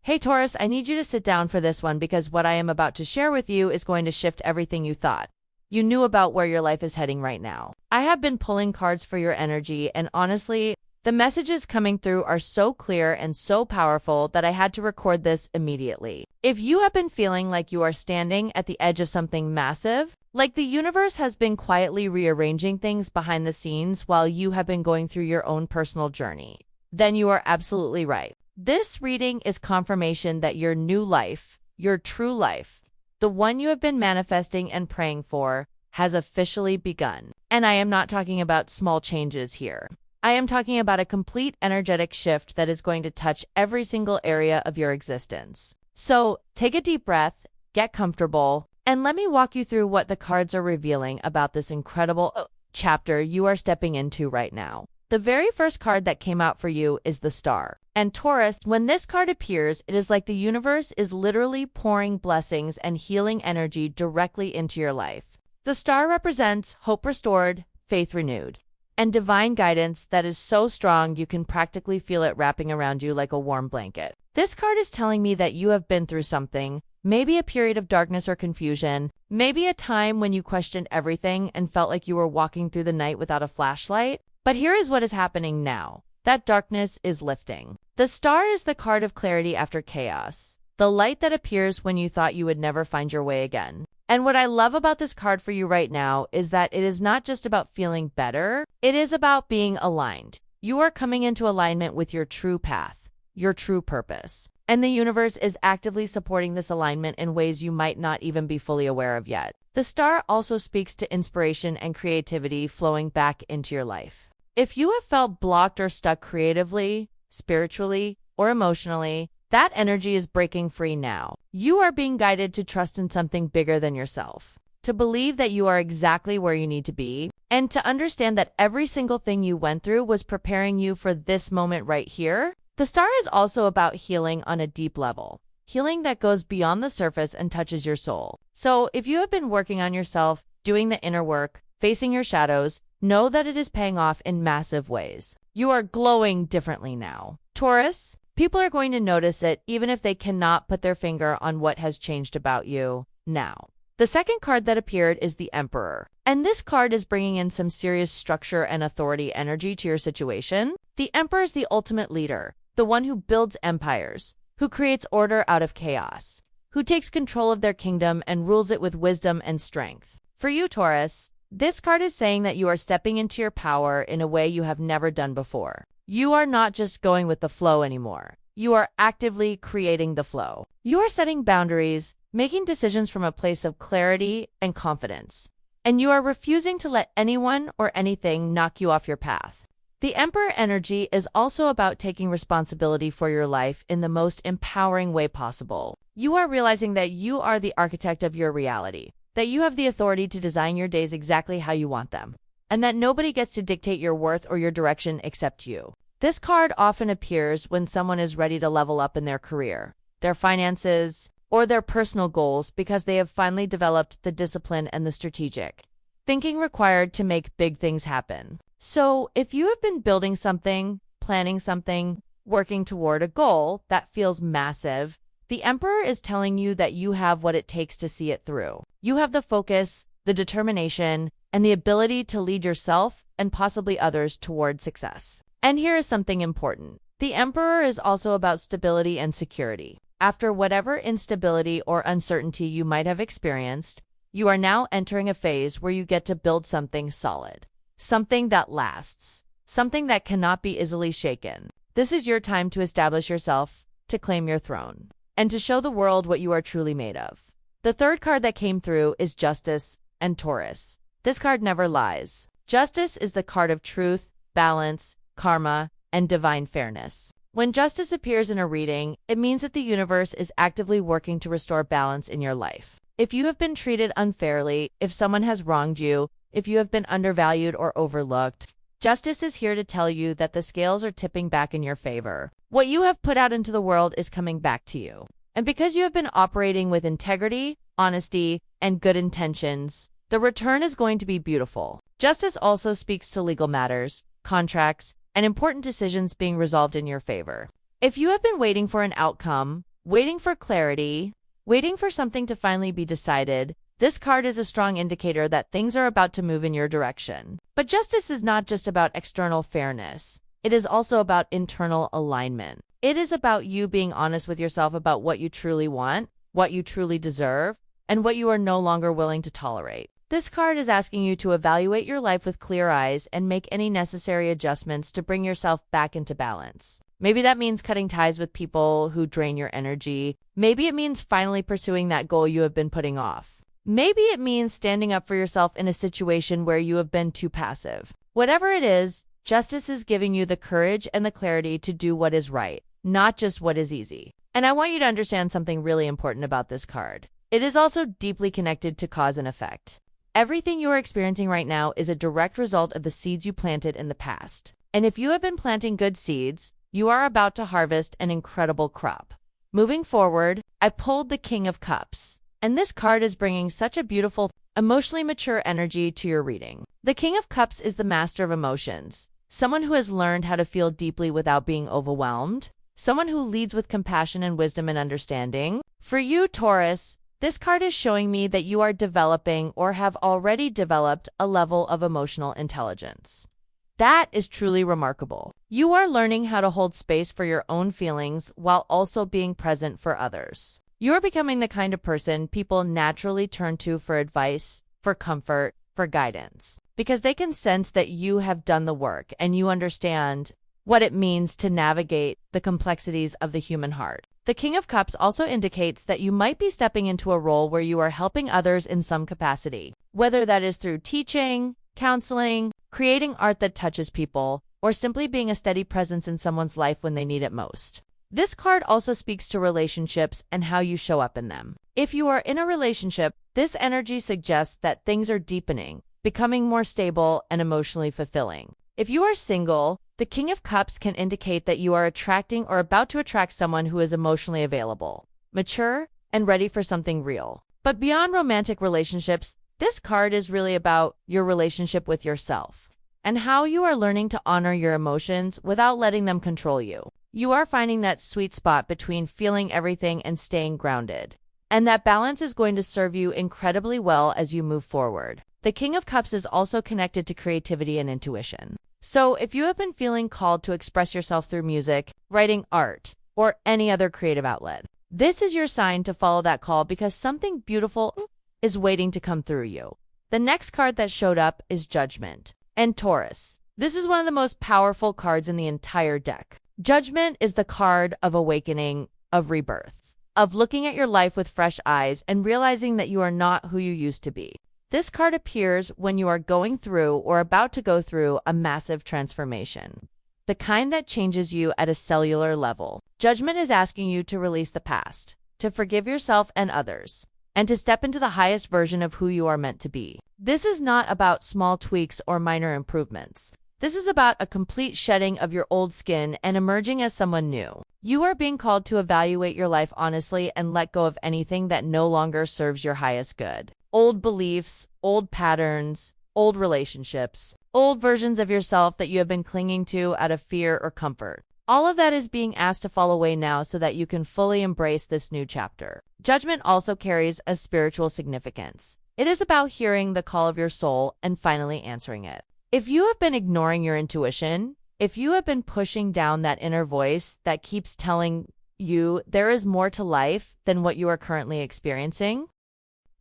Hey Taurus, I need you to sit down for this one because what I am about to share with you is going to shift everything you thought you knew about where your life is heading right now. I have been pulling cards for your energy, and honestly, the messages coming through are so clear and so powerful that I had to record this immediately. If you have been feeling like you are standing at the edge of something massive, like the universe has been quietly rearranging things behind the scenes while you have been going through your own personal journey, then you are absolutely right. This reading is confirmation that your new life, your true life, the one you have been manifesting and praying for, has officially begun. And I am not talking about small changes here. I am talking about a complete energetic shift that is going to touch every single area of your existence. So take a deep breath, get comfortable, and let me walk you through what the cards are revealing about this incredible chapter you are stepping into right now. The very first card that came out for you is the Star. And Taurus, when this card appears, it is like the universe is literally pouring blessings and healing energy directly into your life. The Star represents hope restored, faith renewed, and divine guidance that is so strong you can practically feel it wrapping around you like a warm blanket. This card is telling me that you have been through something, maybe a period of darkness or confusion, maybe a time when you questioned everything and felt like you were walking through the night without a flashlight. But here is what is happening now. That darkness is lifting. The Star is the card of clarity after chaos, the light that appears when you thought you would never find your way again. And what I love about this card for you right now is that it is not just about feeling better, it is about being aligned. You are coming into alignment with your true path, your true purpose. And the universe is actively supporting this alignment in ways you might not even be fully aware of yet. The Star also speaks to inspiration and creativity flowing back into your life. If you have felt blocked or stuck creatively, spiritually, or emotionally, that energy is breaking free now. You are being guided to trust in something bigger than yourself, to believe that you are exactly where you need to be, and to understand that every single thing you went through was preparing you for this moment right here. The Star is also about healing on a deep level, healing that goes beyond the surface and touches your soul. So if you have been working on yourself, doing the inner work, facing your shadows, know that it is paying off in massive ways. You are glowing differently now. Taurus, people are going to notice it even if they cannot put their finger on what has changed about you now. The second card that appeared is the Emperor. And this card is bringing in some serious structure and authority energy to your situation. The Emperor is the ultimate leader, the one who builds empires, who creates order out of chaos, who takes control of their kingdom and rules it with wisdom and strength. For you, Taurus, this card is saying that you are stepping into your power in a way you have never done before. You are not just going with the flow anymore. You are actively creating the flow. You are setting boundaries, making decisions from a place of clarity and confidence. And you are refusing to let anyone or anything knock you off your path. The Emperor energy is also about taking responsibility for your life in the most empowering way possible. You are realizing that you are the architect of your reality, that you have the authority to design your days exactly how you want them, and that nobody gets to dictate your worth or your direction except you. This card often appears when someone is ready to level up in their career, their finances, or their personal goals because they have finally developed the discipline and the strategic thinking required to make big things happen. So if you have been building something, planning something, working toward a goal that feels massive, the Emperor is telling you that you have what it takes to see it through. You have the focus, the determination, and the ability to lead yourself and possibly others toward success. And here is something important. The Emperor is also about stability and security. After whatever instability or uncertainty you might have experienced, you are now entering a phase where you get to build something solid, something that lasts, something that cannot be easily shaken. This is your time to establish yourself, to claim your throne, and to show the world what you are truly made of. The third card that came through is Justice and Taurus. This card never lies. Justice is the card of truth, balance, karma, and divine fairness. When justice appears in a reading, it means that the universe is actively working to restore balance in your life. If you have been treated unfairly, if someone has wronged you, if you have been undervalued or overlooked, justice is here to tell you that the scales are tipping back in your favor. What you have put out into the world is coming back to you. And because you have been operating with integrity, honesty, and good intentions, the return is going to be beautiful. Justice also speaks to legal matters, contracts, and important decisions being resolved in your favor. If you have been waiting for an outcome, waiting for clarity, waiting for something to finally be decided. This card is a strong indicator that things are about to move in your direction. But justice is not just about external fairness. It is also about internal alignment. It is about you being honest with yourself about what you truly want, what you truly deserve, and what you are no longer willing to tolerate. This card is asking you to evaluate your life with clear eyes and make any necessary adjustments to bring yourself back into balance. Maybe that means cutting ties with people who drain your energy. Maybe it means finally pursuing that goal you have been putting off. Maybe it means standing up for yourself in a situation where you have been too passive. Whatever it is, justice is giving you the courage and the clarity to do what is right, not just what is easy. And I want you to understand something really important about this card. It is also deeply connected to cause and effect. Everything you are experiencing right now is a direct result of the seeds you planted in the past. And if you have been planting good seeds, you are about to harvest an incredible crop. Moving forward, I pulled the King of Cups. And this card is bringing such a beautiful, emotionally mature energy to your reading. The King of Cups is the master of emotions, someone who has learned how to feel deeply without being overwhelmed, someone who leads with compassion and wisdom and understanding. For you, Taurus, this card is showing me that you are developing or have already developed a level of emotional intelligence. That is truly remarkable. You are learning how to hold space for your own feelings while also being present for others. You're becoming the kind of person people naturally turn to for advice, for comfort, for guidance, because they can sense that you have done the work and you understand what it means to navigate the complexities of the human heart. The King of Cups also indicates that you might be stepping into a role where you are helping others in some capacity, whether that is through teaching, counseling, creating art that touches people, or simply being a steady presence in someone's life when they need it most. This card also speaks to relationships and how you show up in them. If you are in a relationship, this energy suggests that things are deepening, becoming more stable and emotionally fulfilling. If you are single, the King of Cups can indicate that you are attracting or about to attract someone who is emotionally available, mature, and ready for something real. But beyond romantic relationships, this card is really about your relationship with yourself and how you are learning to honor your emotions without letting them control you. You are finding that sweet spot between feeling everything and staying grounded. And that balance is going to serve you incredibly well as you move forward. The King of Cups is also connected to creativity and intuition. So if you have been feeling called to express yourself through music, writing, art, or any other creative outlet, this is your sign to follow that call because something beautiful is waiting to come through you. The next card that showed up is Judgment. And Taurus. This is one of the most powerful cards in the entire deck. Judgment is the card of awakening, of rebirth, of looking at your life with fresh eyes and realizing that you are not who you used to be. This card appears when you are going through or about to go through a massive transformation, the kind that changes you at a cellular level. Judgment is asking you to release the past, to forgive yourself and others, and to step into the highest version of who you are meant to be. This is not about small tweaks or minor improvements. This is about a complete shedding of your old skin and emerging as someone new. You are being called to evaluate your life honestly and let go of anything that no longer serves your highest good. Old beliefs, old patterns, old relationships, old versions of yourself that you have been clinging to out of fear or comfort. All of that is being asked to fall away now so that you can fully embrace this new chapter. Judgment also carries a spiritual significance. It is about hearing the call of your soul and finally answering it. If you have been ignoring your intuition, if you have been pushing down that inner voice that keeps telling you there is more to life than what you are currently experiencing,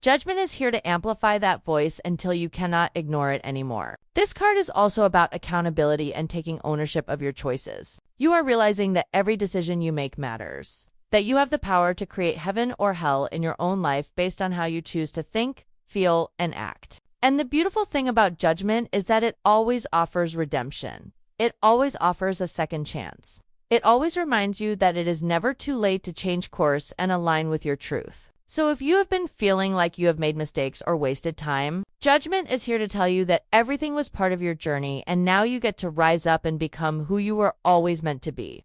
Judgment is here to amplify that voice until you cannot ignore it anymore. This card is also about accountability and taking ownership of your choices. You are realizing that every decision you make matters, that you have the power to create heaven or hell in your own life based on how you choose to think, feel, and act. And the beautiful thing about Judgment is that it always offers redemption. It always offers a second chance. It always reminds you that it is never too late to change course and align with your truth. So if you have been feeling like you have made mistakes or wasted time, Judgment is here to tell you that everything was part of your journey and now you get to rise up and become who you were always meant to be.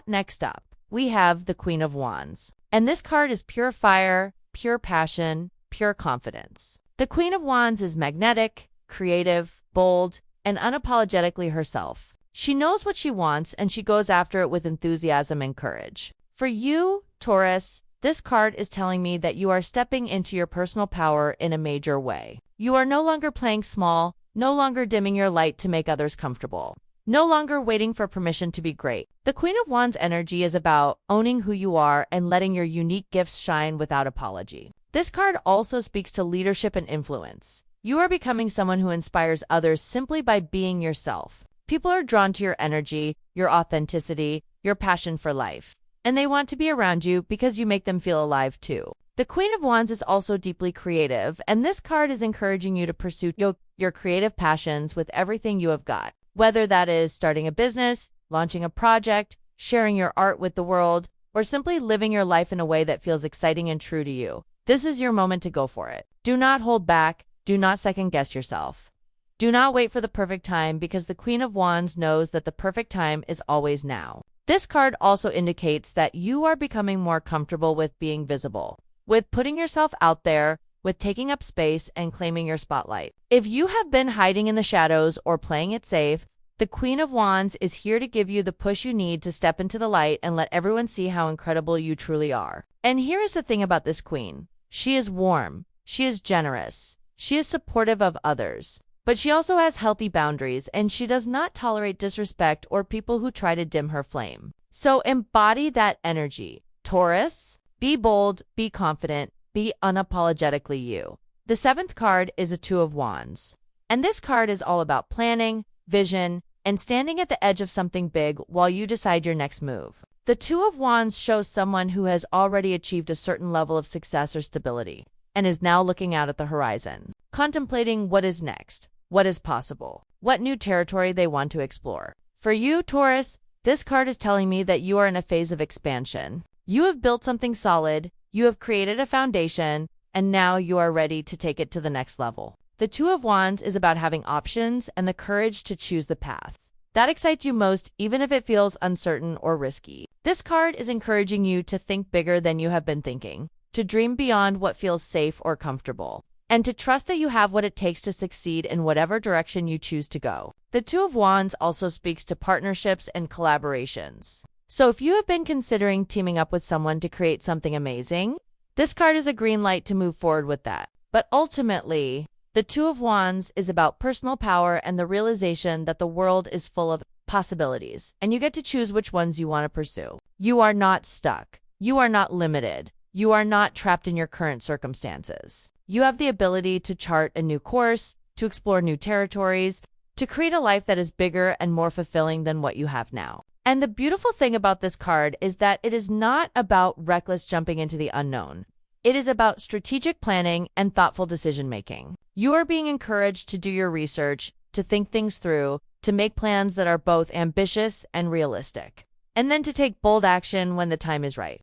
Next up, we have the Queen of Wands. And this card is pure fire, pure passion, pure confidence. The Queen of Wands is magnetic, creative, bold, and unapologetically herself. She knows what she wants and she goes after it with enthusiasm and courage. For you, Taurus, this card is telling me that you are stepping into your personal power in a major way. You are no longer playing small, no longer dimming your light to make others comfortable, no longer waiting for permission to be great. The Queen of Wands energy is about owning who you are and letting your unique gifts shine without apology. This card also speaks to leadership and influence. You are becoming someone who inspires others simply by being yourself. People are drawn to your energy, your authenticity, your passion for life, and they want to be around you because you make them feel alive too. The Queen of Wands is also deeply creative, and this card is encouraging you to pursue your creative passions with everything you have got. Whether that is starting a business, launching a project, sharing your art with the world, or simply living your life in a way that feels exciting and true to you, this is your moment to go for it. Do not hold back. Do not second-guess yourself. Do not wait for the perfect time because the Queen of Wands knows that the perfect time is always now. This card also indicates that you are becoming more comfortable with being visible, with putting yourself out there, with taking up space and claiming your spotlight. If you have been hiding in the shadows or playing it safe, the Queen of Wands is here to give you the push you need to step into the light and let everyone see how incredible you truly are. And here is the thing about this queen. She is warm. She is generous. She is supportive of others. But she also has healthy boundaries, and she does not tolerate disrespect or people who try to dim her flame. So embody that energy. Taurus, be bold, be confident, be unapologetically you. The seventh card is a Two of Wands. And this card is all about planning, vision, and standing at the edge of something big while you decide your next move. The Two of Wands shows someone who has already achieved a certain level of success or stability and is now looking out at the horizon, contemplating what is next, what is possible, what new territory they want to explore. For you, Taurus, this card is telling me that you are in a phase of expansion. You have built something solid, you have created a foundation, and now you are ready to take it to the next level. The Two of Wands is about having options and the courage to choose the path that excites you most, even if it feels uncertain or risky. This card is encouraging you to think bigger than you have been thinking, to dream beyond what feels safe or comfortable, and to trust that you have what it takes to succeed in whatever direction you choose to go. The Two of Wands also speaks to partnerships and collaborations. So if you have been considering teaming up with someone to create something amazing, this card is a green light to move forward with that. But ultimately, the Two of Wands is about personal power and the realization that the world is full of possibilities, and you get to choose which ones you want to pursue. You are not stuck. You are not limited. You are not trapped in your current circumstances. You have the ability to chart a new course, to explore new territories, to create a life that is bigger and more fulfilling than what you have now. And the beautiful thing about this card is that it is not about reckless jumping into the unknown. It is about strategic planning and thoughtful decision-making. You are being encouraged to do your research, to think things through, to make plans that are both ambitious and realistic, and then to take bold action when the time is right.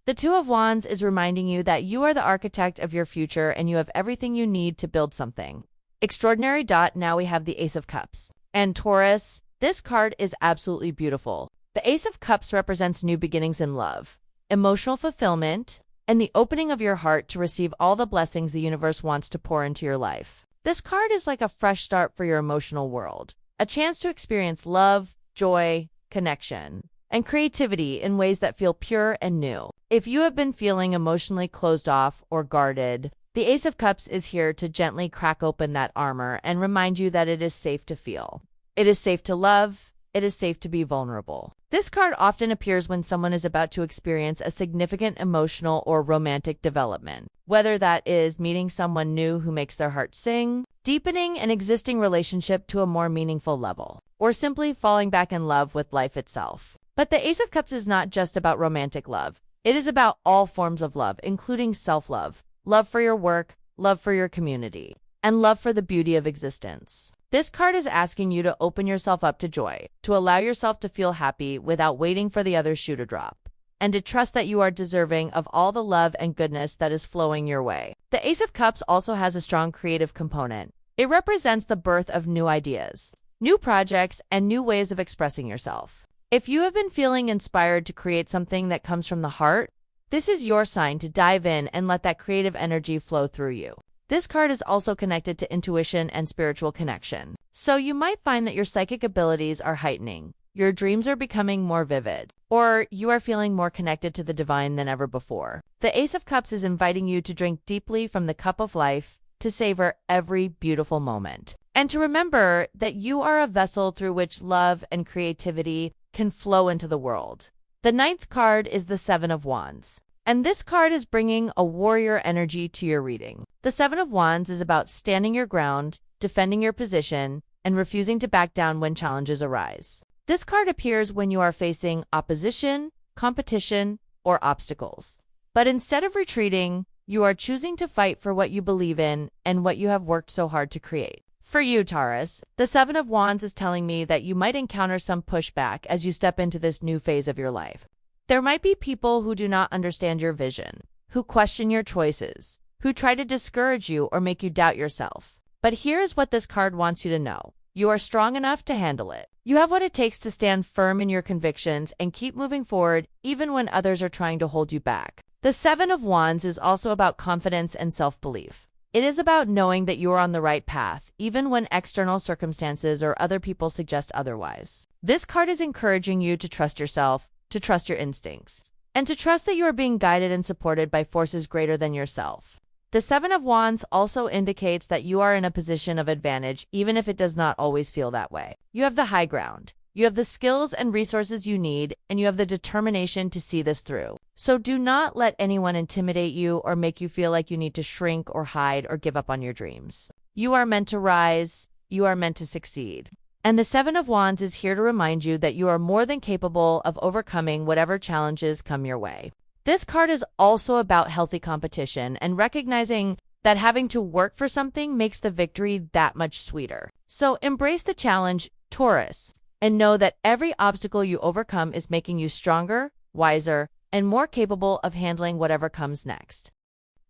The Two of Wands is reminding you that you are the architect of your future and you have everything you need to build something extraordinary. Now we have the Ace of Cups. And Taurus, this card is absolutely beautiful. The Ace of Cups represents new beginnings in love, emotional fulfillment, and the opening of your heart to receive all the blessings the universe wants to pour into your life. This card is like a fresh start for your emotional world, a chance to experience love, joy, connection, and creativity in ways that feel pure and new. If you have been feeling emotionally closed off or guarded, the Ace of Cups is here to gently crack open that armor and remind you that it is safe to feel. It is safe to love. It is safe to be vulnerable. This card often appears when someone is about to experience a significant emotional or romantic development, whether that is meeting someone new who makes their heart sing, deepening an existing relationship to a more meaningful level, or simply falling back in love with life itself. But the Ace of Cups is not just about romantic love. It is about all forms of love, including self-love, love for your work, love for your community, and love for the beauty of existence. This card is asking you to open yourself up to joy, to allow yourself to feel happy without waiting for the other shoe to drop, and to trust that you are deserving of all the love and goodness that is flowing your way. The Ace of Cups also has a strong creative component. It represents the birth of new ideas, new projects, and new ways of expressing yourself. If you have been feeling inspired to create something that comes from the heart, this is your sign to dive in and let that creative energy flow through you. This card is also connected to intuition and spiritual connection. So you might find that your psychic abilities are heightening. your dreams are becoming more vivid, or you are feeling more connected to the divine than ever before. The Ace of Cups is inviting you to drink deeply from the cup of life, to savor every beautiful moment, and to remember that you are a vessel through which love and creativity can flow into the world. The ninth card is the Seven of Wands, and this card is bringing a warrior energy to your reading. The Seven of Wands is about standing your ground, defending your position, and refusing to back down when challenges arise. This card appears when you are facing opposition, competition, or obstacles. But instead of retreating, you are choosing to fight for what you believe in and what you have worked so hard to create. For you, Taurus, the Seven of Wands is telling me that you might encounter some pushback as you step into this new phase of your life. There might be people who do not understand your vision, who question your choices, who try to discourage you or make you doubt yourself. But here is what this card wants you to know. You are strong enough to handle it. You have what it takes to stand firm in your convictions and keep moving forward even when others are trying to hold you back. The Seven of Wands is also about confidence and self-belief. It is about knowing that you are on the right path, even when external circumstances or other people suggest otherwise. This card is encouraging you to trust yourself, to trust your instincts, and to trust that you are being guided and supported by forces greater than yourself. The Seven of Wands also indicates that you are in a position of advantage, even if it does not always feel that way. You have the high ground. You have the skills and resources you need, and you have the determination to see this through. So do not let anyone intimidate you or make you feel like you need to shrink or hide or give up on your dreams. You are meant to rise. You are meant to succeed. And the Seven of Wands is here to remind you that you are more than capable of overcoming whatever challenges come your way. This card is also about healthy competition and recognizing that having to work for something makes the victory that much sweeter. So embrace the challenge, Taurus, and know that every obstacle you overcome is making you stronger, wiser, and more capable of handling whatever comes next.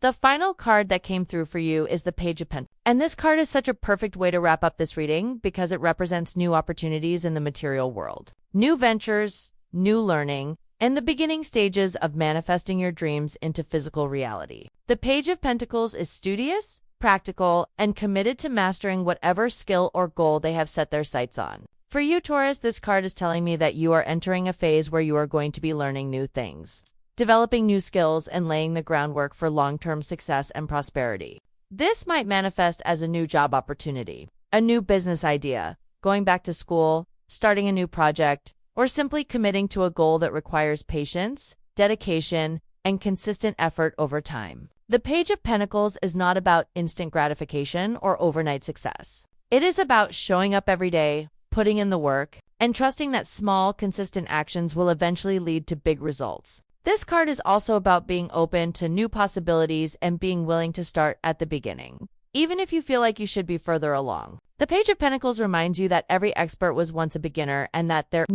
The final card that came through for you is the Page of Pentacles. And this card is such a perfect way to wrap up this reading because it represents new opportunities in the material world, new ventures, new learning, and the beginning stages of manifesting your dreams into physical reality. The Page of Pentacles is studious, practical, and committed to mastering whatever skill or goal they have set their sights on. For you, Taurus, this card is telling me that you are entering a phase where you are going to be learning new things, developing new skills, and laying the groundwork for long-term success and prosperity. This might manifest as a new job opportunity, a new business idea, going back to school, starting a new project, or simply committing to a goal that requires patience, dedication, and consistent effort over time. The Page of Pentacles is not about instant gratification or overnight success. It is about showing up every day, putting in the work, and trusting that small, consistent actions will eventually lead to big results. This card is also about being open to new possibilities and being willing to start at the beginning, even if you feel like you should be further along. The Page of Pentacles reminds you that every expert was once a beginner and that there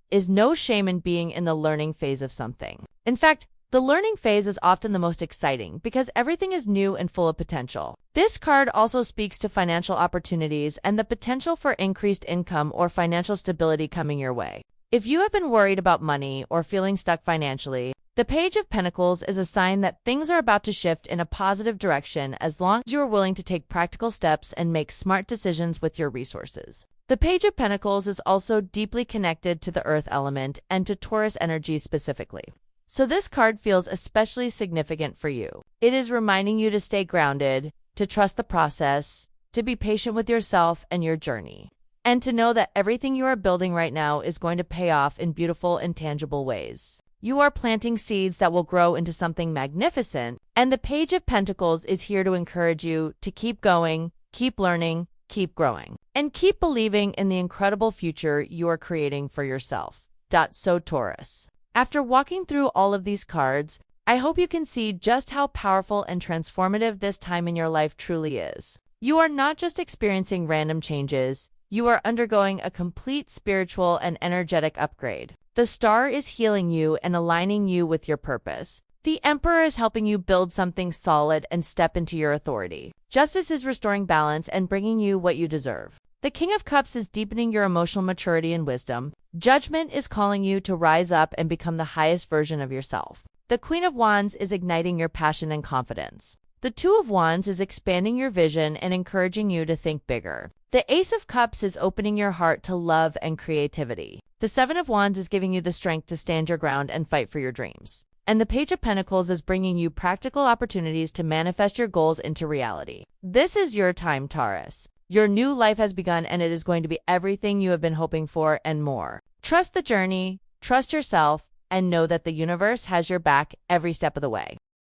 is no shame in being in the learning phase of something. In fact, the learning phase is often the most exciting because everything is new and full of potential. This card also speaks to financial opportunities and the potential for increased income or financial stability coming your way. If you have been worried about money or feeling stuck financially, the Page of Pentacles is a sign that things are about to shift in a positive direction as long as you are willing to take practical steps and make smart decisions with your resources. The Page of Pentacles is also deeply connected to the Earth element and to Taurus energy specifically. So this card feels especially significant for you. It is reminding you to stay grounded, to trust the process, to be patient with yourself and your journey, and to know that everything you are building right now is going to pay off in beautiful and tangible ways. You are planting seeds that will grow into something magnificent, and the Page of Pentacles is here to encourage you to keep going, keep learning, keep growing, and keep believing in the incredible future you are creating for yourself. So Taurus, after walking through all of these cards, I hope you can see just how powerful and transformative this time in your life truly is. You are not just experiencing random changes, you are undergoing a complete spiritual and energetic upgrade. The star is healing you and aligning you with your purpose. The Emperor is helping you build something solid and step into your authority. Justice is restoring balance and bringing you what you deserve. The King of Cups is deepening your emotional maturity and wisdom. Judgment is calling you to rise up and become the highest version of yourself. The Queen of Wands is igniting your passion and confidence. The Two of Wands is expanding your vision and encouraging you to think bigger. The Ace of Cups is opening your heart to love and creativity. The Seven of Wands is giving you the strength to stand your ground and fight for your dreams. And the Page of Pentacles is bringing you practical opportunities to manifest your goals into reality. This is your time, Taurus. Your new life has begun, and it is going to be everything you have been hoping for and more. Trust the journey, trust yourself, and know that the universe has your back every step of the way.